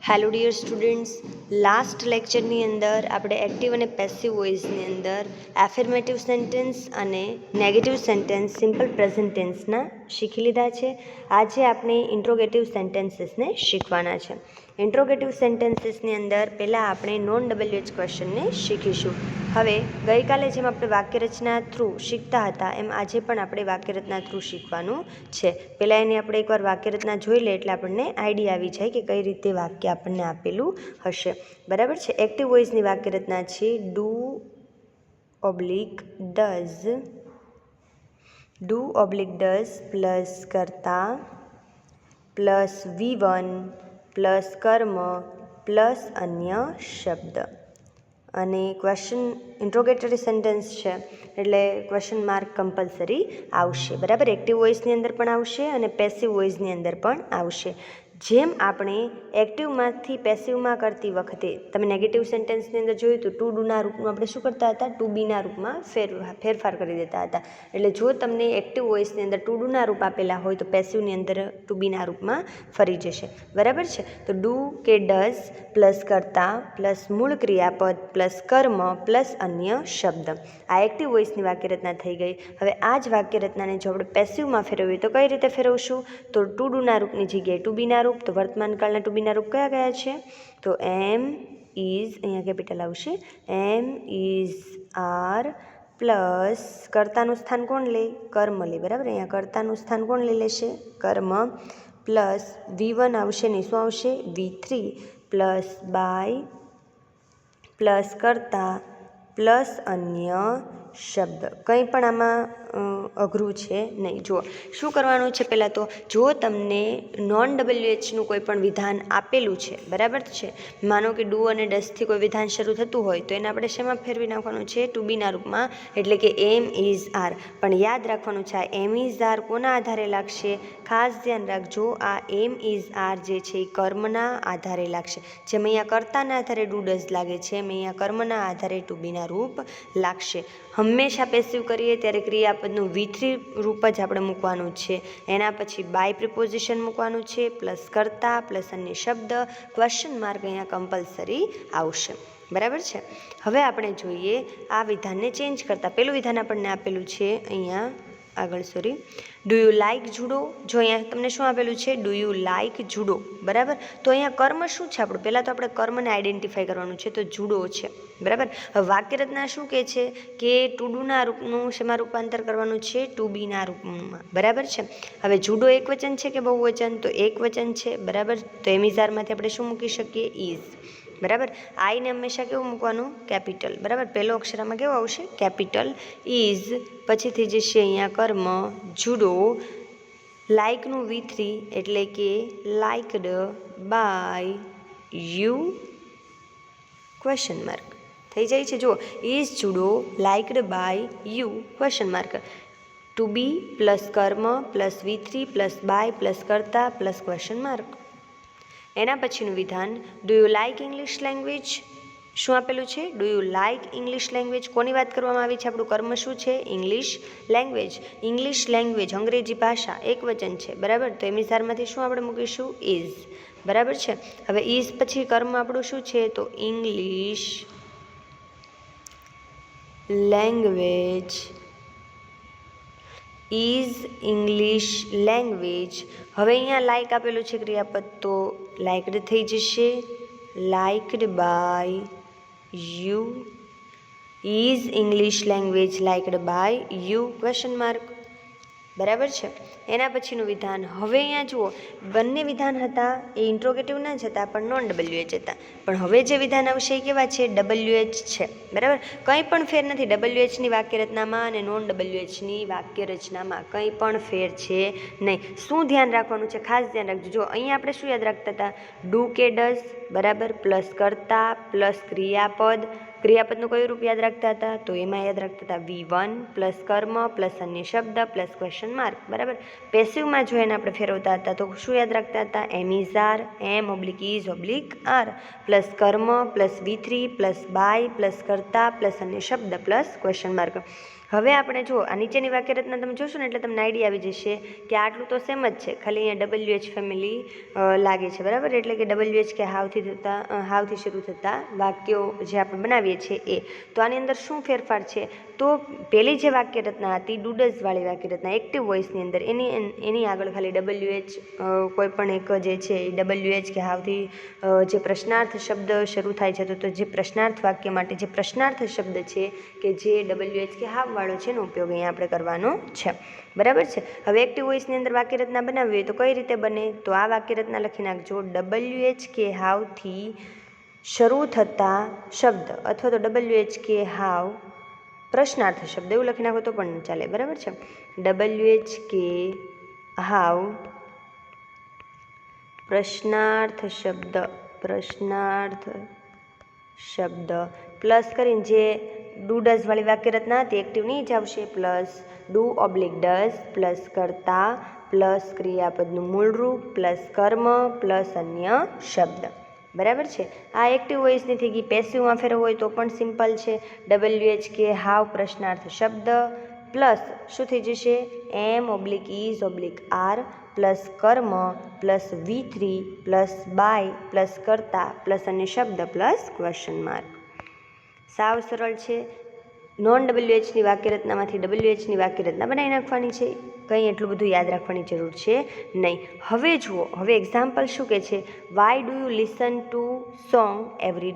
Hello dear students, last લેક્ચરની અંદર આપણે active અને પેસિવ વોઇસની અંદર એફર્મેટિવ સેન્ટેન્સ અને નેગેટિવ સેન્ટેન્સ સિમ્પલ પ્રેઝન્ટ ટેન્સના શીખી લીધા છે. આજે આપણે ઇન્ટ્રોગેટિવ સેન્ટેન્સીસને શીખવાના છે. ઇન્ટ્રોગેટિવ સેન્ટેન્સીસની અંદર પહેલાં આપણે નોન WH ક્વેશ્ચનને શીખીશું. હવે ગઈકાલે જેમ આપણે વાક્યરચના થ્રુ શીખતા હતા એમ આજે પણ આપણે વાક્યરચના થ્રુ શીખવાનું છે. પહેલાં એની આપણે એકવાર વાક્યરચના જોઈ લે એટલે આપણને આઈડિયા આવી જાય કે કઈ રીતે વાક્ય આપણને આપેલું હશે. બરાબર છે. એક્ટિવ વોઇસની વાક્યરચના છે ડુ ડઝ પ્લસ કર્તા પ્લસ V1 પ્લસ કર્મ પ્લસ અન્ય શબ્દ. અને ક્વેશ્ચન ઇન્ટ્રોગેટરી સેન્ટેન્સ છે એટલે ક્વેશ્ચન માર્ક કમ્પલસરી આવશે. બરાબર. એક્ટિવ વોઇસની અંદર પણ આવશે અને પેસિવ વોઇસની અંદર પણ આવશે. જેમ આપણે એક્ટિવમાંથી પેસિવમાં કરતી વખતે તમે નેગેટિવ સેન્ટેન્સની અંદર જોયું તો ટુ ડુના રૂપમાં આપણે શું કરતા હતા, ટુ બીના રૂપમાં ફેરફાર કરી દેતા હતા. એટલે જો તમને એક્ટિવ વોઇસની અંદર ટુ ડુના રૂપ આપેલા હોય તો પેસિવની અંદર ટુ બીના રૂપમાં ફરી જશે. બરાબર છે. તો ડુ કે ડઝ પ્લસ કર્તા પ્લસ મૂળ ક્રિયાપદ પ્લસ કર્મ પ્લસ અન્ય શબ્દ. આ એક્ટિવ વોઇસની વાક્યરચના થઈ ગઈ. હવે આ જ વાક્યરચનાને જો આપણે પેસિવમાં ફેરવીએ તો કઈ રીતે ફેરવશું? તો ટુ ડુના રૂપની જગ્યાએ ટુ બીના રૂપ. તો વર્તમાન કાળના ટુ બીના રૂપ કયા છે? તો એમ ઇઝ, અહીંયા કેપિટલ આવશે, એમ ઇઝ આર પ્લસ કર્તાનું સ્થાન કોણ લે? કર્મ લે. બરાબર. અહીંયા કર્તાનું સ્થાન કોણ લઈ લેશે? કર્મ પ્લસ V1 આવશે નહીં, શું આવશે? V3 પ્લસ બાય પ્લસ કર્તા પ્લસ અન્ય શબ્દ. કંઈ પણ આમાં અઘરું છે નહીં. જુઓ શું કરવાનું છે. પહેલાં તો જો તમને નોન WHનું કોઈ પણ વિધાન આપેલું છે, બરાબર છે, માનો કે ડુ અને ડઝથી કોઈ વિધાન શરૂ થતું હોય તો એને આપણે શેમાં ફેરવી નાખવાનું છે? ટુ બીના રૂપમાં, એટલે કે એમ ઇઝ આર. પણ યાદ રાખવાનું છે આ એમ ઇઝ આર કોના આધારે લાગશે? ખાસ ધ્યાન રાખજો, આ એમ ઇઝ આર જે છે એ કર્મના આધારે લાગશે. જેમ અહીંયા કર્તાના આધારે ડુ ડઝ લાગે છે એમ અહીંયા કર્મના આધારે ટુ બીના રૂપ લાગશે. હંમેશા પેસિવ કરીએ ત્યારે ક્રિયાપદનું V3 રૂપ જ આપણે મૂકવાનું છે. એના પછી બાય પ્રિપોઝિશન મૂકવાનું છે પ્લસ કર્તા પ્લસ અન્ય શબ્દ. ક્વેશ્ચન માર્ક અહીંયા કમ્પલસરી આવશે. બરાબર છે. હવે આપણે જોઈએ આ વિધાનને ચેન્જ કરતા. પેલું વિધાન આપણને આપેલું છે અહીંયા આગળ, ડુ યુ લાઇક જુડો. જો અહીંયા તમને શું આપેલું છે? Do you like judo. બરાબર. તો અહીંયા કર્મ શું છે આપણું? પહેલાં તો આપણે કર્મને આઈડેન્ટિફાઈ કરવાનું છે, તો જુડો છે. બરાબર. હવે વાક્યરચના શું કહે છે કે ટુ ડુના રૂપનું શેમાં રૂપાંતર કરવાનું છે? ટુ બીના રૂપમાં. બરાબર છે. હવે જુડો એકવચન છે કે બહુવચન? તો એકવચન છે. બરાબર. તો એમિઝારમાંથી આપણે શું મૂકી શકીએ? ઇઝ. બરાબર. આઈને હંમેશા કેવું મૂકવાનું? કેપિટલ. બરાબર. પહેલો અક્ષરમાં કેવો આવશે? કેપિટલ. ઇઝ પછીથી જશે અહીંયા કર્મ, જુડો, લાઇકનું V3 એટલે કે liked by you question mark થઈ જાય છે. જુઓ is judo liked by you question mark. To be plus કર્મ plus V3 plus by plus કર્તા પ્લસ ક્વેશ્ચન માર્ક. એના પછીનું વિધાન do you like English language. શું આપેલું છે? Do you like English language. કોની વાત કરવામાં આવી છે? આપણું કર્મ શું છે? English language. ઇંગ્લિશ લેંગ્વેજ અંગ્રેજી ભાષા એકવચન છે. બરાબર. તો એમિઝારમાંથી શું આપણે મૂકીશું? ઇઝ. બરાબર છે. હવે ઇઝ પછી કર્મ આપણું શું છે? તો English language. Is English language. હવે અહીંયા લાઇક આપેલું છે ક્રિયાપદ, તો લાઇકડ થઈ જશે. Liked by you. Is English language liked by you question mark. બરાબર છે. એના પછીનું વિધાન. હવે અહીંયા જુઓ બંને વિધાન હતા એ ઇન્ટ્રોગેટિવ ના જ હતા પણ નોન WH હતા. પણ હવે જે વિધાન આવશે એ કેવા છે? WH છે. બરાબર. કંઈ પણ ફેર નથી WHની વાક્યરચનામાં અને નોન WHની વાક્યરચનામાં કંઈ પણ ફેર છે નહીં. શું ધ્યાન રાખવાનું છે? ખાસ ધ્યાન રાખજો. જો અહીંયા આપણે શું યાદ રાખતા હતા? ડુ કે ડઝ. બરાબર. પ્લસ કર્તા પ્લસ ક્રિયાપદ. ક્રિયાપદનું કયું રૂપ યાદ રાખતા હતા? તો એમાં યાદ રાખતા હતા V1 પ્લસ કર્મ પ્લસ અન્ય શબ્દ પ્લસ ક્વેશ્ચન માર્ક. બરાબર. પેસિવમાં જો એને આપણે ફેરવતા હતા તો શું યાદ રાખતા હતા? Am is are, am oblique is oblique are plus કર્મ plus V3 plus by plus કર્તા પ્લસ અન્ય શબ્દ પ્લસ ક્વેશ્ચન માર્ક. હવે આપણે જુઓ આ નીચેની વાક્યરચના તમે જોશો ને એટલે તમને આઈડિયા આવી જશે કે આટલું તો સેમ જ છે, ખાલી અહીંયા WH ફેમિલી લાગે છે, બરાબર. એટલે કે WH કે હાવથી શરૂ થતા વાક્યો જે આપણે બનાવીએ છીએ એ. તો આની અંદર શું ફેરફાર છે? તો પહેલી જે વાક્યરચના હતી ડુડઝવાળી વાક્યરચના એક્ટિવ વોઇસની અંદર એની આગળ ખાલી WH કોઈ પણ એક જે છે એ WH કે હાવથી જે પ્રશ્નાર્થ શબ્દ શરૂ થાય છે, તો જે પ્રશ્નાર્થ વાક્ય માટે જે પ્રશ્નાર્થ શબ્દ છે કે જે WH કે હાવ વાળો છે એનો ઉપયોગ અહીંયા આપણે કરવાનો છે, બરાબર છે. હવે એક્ટિવ વોઇસની અંદર વાક્યરચના બનાવવી હોય તો કઈ રીતે બને? તો આ વાક્યરચના લખી નાખજો, WH કે હાવથી શરૂ થતા શબ્દ અથવા તો WH કે હાવ પ્રશ્નાર્થ શબ્દ એવું લખી નાખો તો પણ ચાલે, બરાબર છે. WH કે હાવ પ્રશ્નાર્થ શબ્દ પ્લસ કરીને જે ડુડઝવાળી વાક્યરચના હતી એક્ટિવની જ આવશે, પ્લસ ડુ/ડઝ પ્લસ કર્તા પ્લસ ક્રિયાપદનું મૂળરૂપ પ્લસ કર્મ પ્લસ અન્ય શબ્દ, બરાબર છે. આ એક્ટિવ વોઇસની થઈ ગઈ. પેસિવમાં ફેરવવું હોય તો પણ સિમ્પલ છે, WH કે હાવ પ્રશ્નાર્થ શબ્દ પ્લસ શું થઈ જશે? M/is/R પ્લસ કર્મ plus V3 plus by plus કર્તા પ્લસ અન્ય શબ્દ પ્લસ ક્વેશ્ચન માર્ક. સાવ સરળ છે. નોન WHની વાક્યરચનામાંથી WHની વાક્યરચના બનાવી નાખવાની છે, કંઈ એટલું બધું યાદ રાખવાની જરૂર છે નહીં. હવે જુઓ, હવે એક્ઝામ્પલ શું કહે છે? Why do you listen to songs every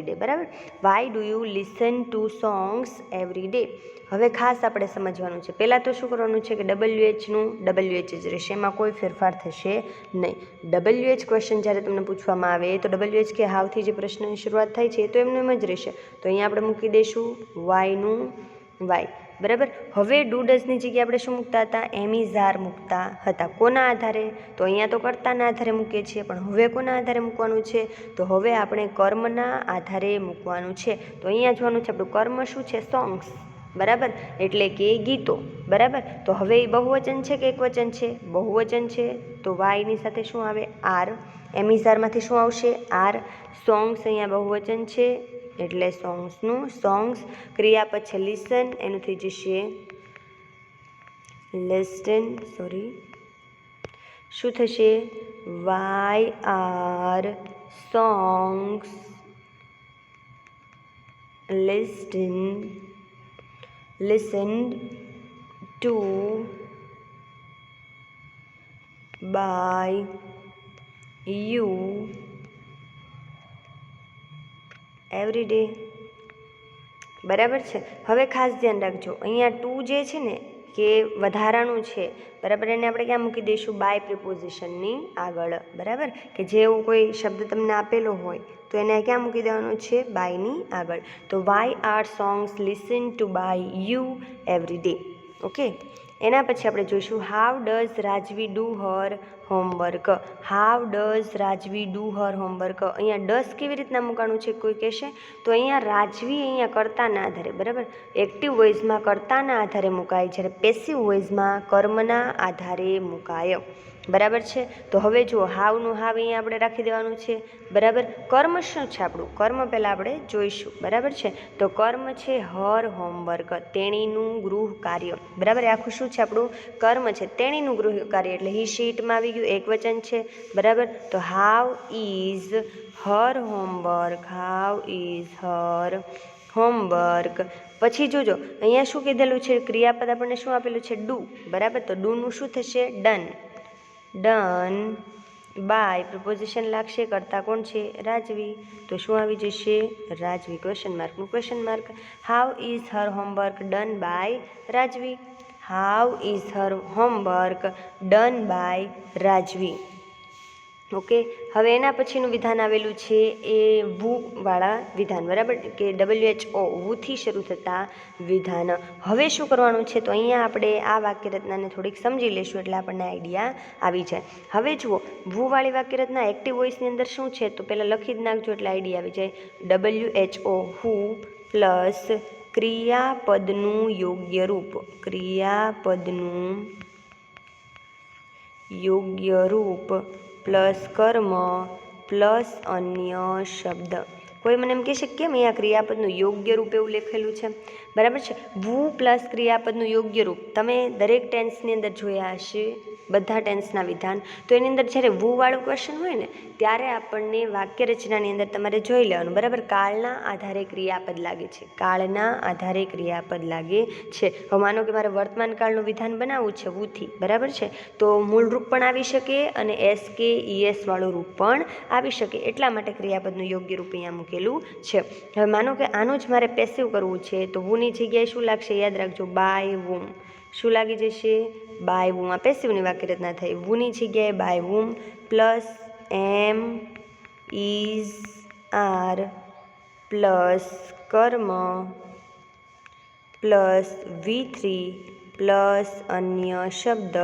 day, બરાબર. Why do you listen to songs every day. હવે ખાસ આપણે સમજવાનું છે, પહેલાં તો શું કરવાનું છે કે WHનું WH જ રહેશે, એમાં કોઈ ફેરફાર થશે નહીં. WH ક્વેશ્ચન જ્યારે તમને પૂછવામાં આવે તો WH કે હાવથી જે પ્રશ્નની શરૂઆત થાય છે તો એમનું એમ જ રહેશે. તો અહીંયા આપણે મૂકી દઈશું વાયનું વાય, બરાબર. હવે ડુડઝની જગ્યાએ આપણે શું મૂકતા હતા? એમિઝાર મૂકતા હતા. કોના આધારે? તો અહીંયા તો કર્તાના આધારે મૂકીએ છીએ, પણ હવે કોના આધારે મૂકવાનું છે? તો હવે આપણે કર્મના આધારે મૂકવાનું છે. તો અહીંયા જોવાનું છે આપણું કર્મ શું છે? સોંગ્સ, બરાબર, એટલે કે ગીતો, બરાબર. તો હવે એ બહુવચન છે કે એકવચન છે? બહુવચન છે, તો વાયની સાથે શું આવે? આર. એમિઝારમાંથી શું આવશે? આર. સોંગ્સ અહીંયા બહુવચન છે એટલે સોંગ્સ. ક્રિયાપદ છે લિસન, એનું થઈ જશે લિસ્ટન. શું થશે? Why are songs listened to by you every day, બરાબર છે. હવે ખાસ ધ્યાન રાખજો, અહીંયા ટુ જે છે ને કે વધારાનું છે, બરાબર, એને આપણે ક્યાં મૂકી દઈશું? બાય પ્રિપોઝિશનની આગળ, બરાબર. કે જે એવું કોઈ શબ્દ તમને આપેલો હોય તો એને ક્યાં મૂકી દેવાનું છે? બાયની આગળ. તો why are songs listen to by you every day. Okay. એના પછી આપણે જોઈશું how does Rajvi do her homework. How does Rajvi do her homework. અહીંયા ડઝ કેવી રીતના મૂકવાનું છે કોઈ કહેશે? તો અહીંયા રાજવી અહીંયા કર્તાના આધારે, બરાબર. એક્ટિવ વોઇસમાં કર્તાના આધારે મુકાય, જ્યારે પેસિવ વોઇસમાં કર્મના આધારે મુકાય, બરાબર છે. તો હવે જુઓ, હાવનું હાવ અહીંયા આપણે રાખી દેવાનું છે, બરાબર. કર્મ શું છે આપણું? કર્મ પહેલાં આપણે જોઈશું, બરાબર છે. તો કર્મ છે હર હોમવર્ક, તેણીનું ગૃહ કાર્ય, બરાબર. આખું શું છે આપણું? કર્મ છે, તેણીનું ગૃહ કાર્ય, એટલે હી શીટમાં આવી ગયું, એક વચન છે, બરાબર. તો હાવ ઇઝ હર હોમવર્ક. પછી જોજો અહીંયા શું કીધેલું છે? ક્રિયાપદ આપણને શું આપેલું છે? ડુ, બરાબર. તો ડુનું શું થશે? ડન બાય પ્રપોઝિશન લાગશે, કરતા કોણ છે? રાજવી. તો શું આવી જશે? Rajvi. Question mark. How is her homework done by Rajvi. How is her homework done by Rajvi. Okay. હવે એના પછીનું વિધાન આવેલું છે એ વુ-વાળા વિધાન, બરાબર, કે WHO વુથી શરૂ થતા વિધાન. હવે શું કરવાનું છે? તો અહીંયા આપણે આ વાક્યરચનાને થોડીક સમજી લઈશું એટલે આપણને આઈડિયા આવી જાય. હવે જુઓ, વુ-વાળી વાક્યરચના એક્ટિવ વોઇસની અંદર શું છે? તો પહેલાં લખી જ નાખજો એટલે આઈડિયા આવી જાય. WHO હુ પ્લસ ક્રિયાપદનું યોગ્ય રૂપ પ્લસ કર્મ પ્લસ અન્ય શબ્દ. કોઈ મને એમ કહેશે કેમ અહીંયા ક્રિયાપદનું યોગ્ય રૂપ એવું લખેલું છે? બરાબર છે. વુ પ્લસ ક્રિયાપદનું યોગ્ય રૂપ તમે દરેક ટેન્સની અંદર જોયા હશે, બધા ટેન્સના વિધાન. તો એની અંદર જ્યારે વુવાળું ક્વેશ્ચન હોય ને ત્યારે આપણને વાક્ય રચનાની અંદર તમારે જોઈ લેવાનું, બરાબર. કાળના આધારે ક્રિયાપદ લાગે છે, કાળના આધારે ક્રિયાપદ લાગે છે. હવે માનો કે મારે વર્તમાન કાળનું વિધાન બનાવવું છે વુથી, બરાબર છે, તો મૂળ રૂપ પણ આવી શકે અને એસ કે ઈએસ વાળું રૂપ પણ આવી શકે, એટલા માટે ક્રિયાપદનું યોગ્ય રૂપ અહીંયા મૂકેલું છે. હવે માનો કે આનું જ મારે પેસિવ કરવું છે તો વુની જગ્યાએ શું લાગશે, યાદ રાખજો, બાય વુમ. શું લાગી જશે, બાય વુમ. આ પેસિવની વાક્ય રચના થઈ. વુની જગ્યાએ by whom plus am is are plus કર્મ પ્લસ V3 પ્લસ અન્ય શબ્દ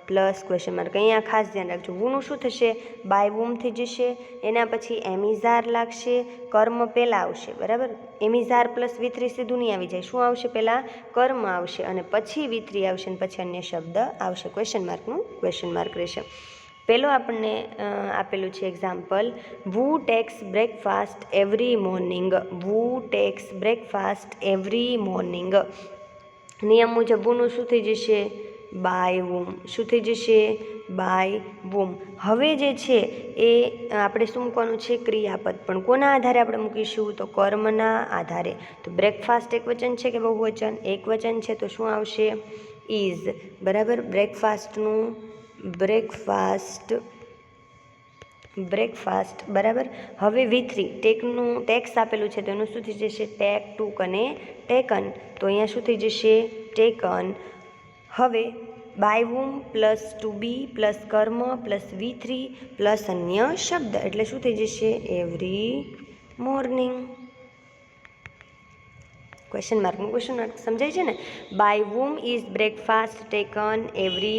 પ્લસ ક્વેશ્ચન માર્ક. અહીંયા ખાસ ધ્યાન રાખજો, વુનું શું થશે, બાય વુમ થઈ જશે, એના પછી એમિઝાર લાગશે, કર્મ પહેલાં આવશે, બરાબર. એમિઝાર પ્લસ V3 સીધું નહીં આવી જાય, શું આવશે, પહેલાં કર્મ આવશે અને પછી V3 આવશે અને પછી અન્ય શબ્દ આવશે. ક્વેશ્ચન માર્કનું ક્વેશ્ચન માર્ક રહેશે. પહેલો આપણને આપેલું છે example, who takes breakfast every morning. Who takes breakfast every morning. નિયમ મુજબ વુનું શું થઈ જશે, બાય વુમ. શું થઈ જશે, બાય વુમ. હવે જે છે એ આપણે શું મૂકવાનું છે, ક્રિયાપદ. પણ કોના આધારે આપણે મૂકીશું, તો કર્મના આધારે. તો બ્રેકફાસ્ટ એક વચન છે કે બહુવચન, એક વચન છે, તો શું આવશે, ઇઝ, બરાબર. બ્રેકફાસ્ટનું બ્રેકફાસ્ટ, બરાબર. હવે V3 ટેકનું ટેક્સ આપેલું છે તો એનું શું થઈ જશે, ટેક, ટુક અને ટેકન. તો અહીંયા શું થઈ જશે, ટેકન. હવે by whom plus to be plus કર્મ પ્લસ V3 પ્લસ અન્ય શબ્દ એટલે શું થઈ જશે, every morning. Question mark question mark સમજાય છે ને. By whom is breakfast taken every